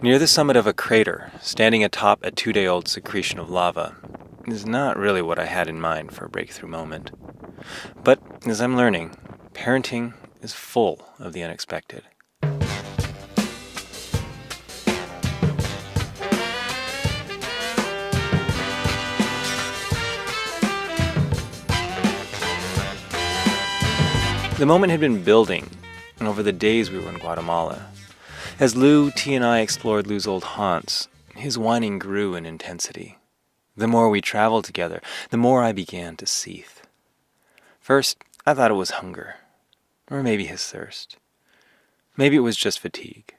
Near the summit of a crater, standing atop a 2-day-old secretion of lava, is not really what I had in mind for a breakthrough moment. But as I'm learning, parenting is full of the unexpected. The moment had been building over the days we were in Guatemala. As Lou, T, and I explored Lou's old haunts, his whining grew in intensity. The more we traveled together, the more I began to seethe. First, I thought it was hunger, or maybe his thirst. Maybe it was just fatigue.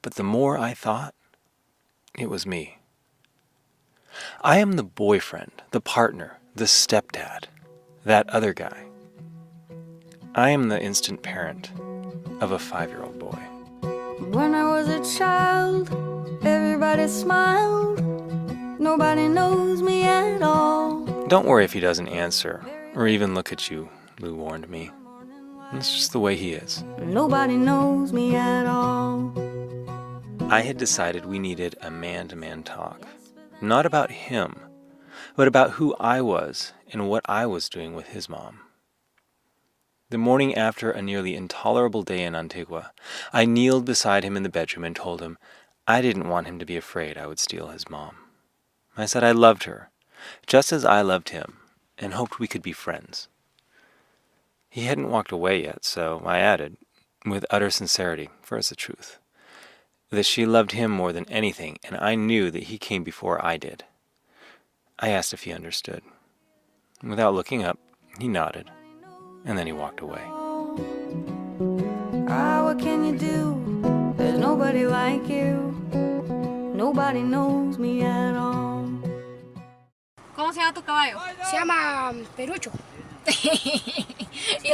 But the more I thought, it was me. I am the boyfriend, the partner, the stepdad, that other guy. I am the instant parent of a 5-year-old boy. When I was a child, everybody smiled. Nobody knows me at all. Don't worry if he doesn't answer, or even look at you, Lou warned me. It's just the way he is. Nobody knows me at all. I had decided we needed a man-to-man talk. Not about him, but about who I was and what I was doing with his mom. The morning after a nearly intolerable day in Antigua, I kneeled beside him in the bedroom and told him I didn't want him to be afraid I would steal his mom. I said I loved her, just as I loved him, and hoped we could be friends. He hadn't walked away yet, so I added, with utter sincerity, for it's the truth, that she loved him more than anything, and I knew that he came before I did. I asked if he understood. Without looking up, he nodded. And then he walked away. What can you do? There's nobody like you. Nobody knows me at all. ¿Cómo se llama tu caballo? Se llama Perucho. ¿Y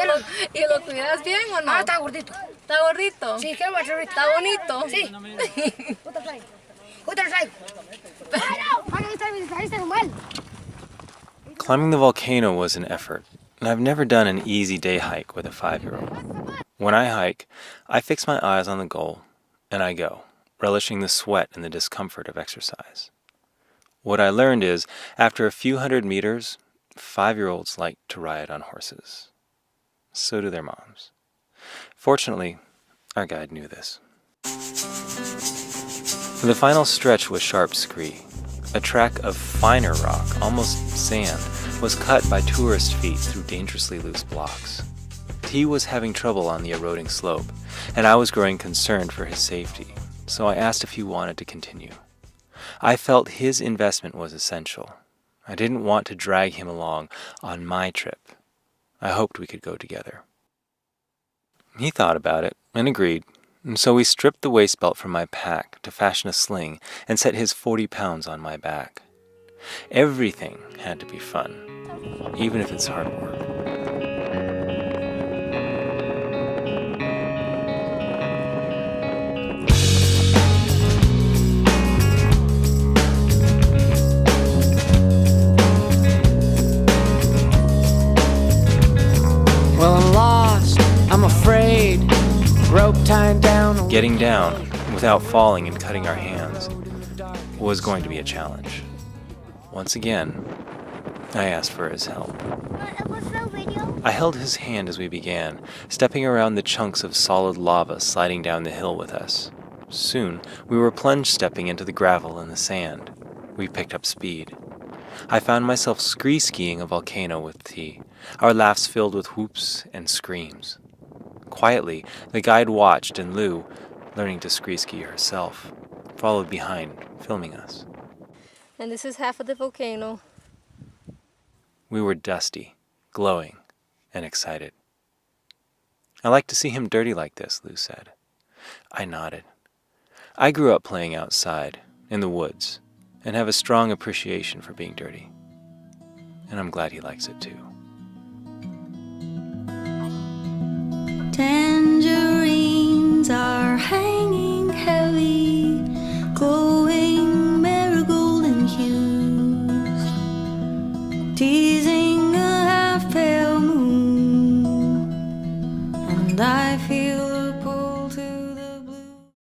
lo cuidas bien o no? Ah, está gordito. ¿Está gordito? Sí, qué bonito. ¿Está bonito? Sí. ¿Otra traigo? Ahí está mal. Climbing the volcano was an effort, and I've never done an easy day hike with a 5-year-old. When I hike, I fix my eyes on the goal, and I go, relishing the sweat and the discomfort of exercise. What I learned is, after a few hundred meters, 5-year-olds like to ride on horses. So do their moms. Fortunately, our guide knew this. The final stretch was sharp scree. A track of finer rock, almost sand, was cut by tourist feet through dangerously loose blocks. T was having trouble on the eroding slope, and I was growing concerned for his safety, so I asked if he wanted to continue. I felt his investment was essential. I didn't want to drag him along on my trip. I hoped we could go together. He thought about it and agreed, and so we stripped the waist belt from my pack to fashion a sling and set his 40 pounds on my back. Everything had to be fun, even if it's hard work. Well, I'm lost, I'm afraid, rope tied down. Getting down without falling and cutting our hands was going to be a challenge. Once again, I asked for his help. I held his hand as we began, stepping around the chunks of solid lava sliding down the hill with us. Soon, we were plunge stepping into the gravel and the sand. We picked up speed. I found myself skiing a volcano with T, our laughs filled with whoops and screams. Quietly, the guide watched, and Lou, learning to ski herself, followed behind, filming us. And this is half of the volcano. We were dusty, glowing, and excited. I like to see him dirty like this, Lou said. I nodded. I grew up playing outside, in the woods, and have a strong appreciation for being dirty. And I'm glad he likes it too. Tangerines are hanging heavy, glowing marigold in hues, teasing a half-pale moon, and I feel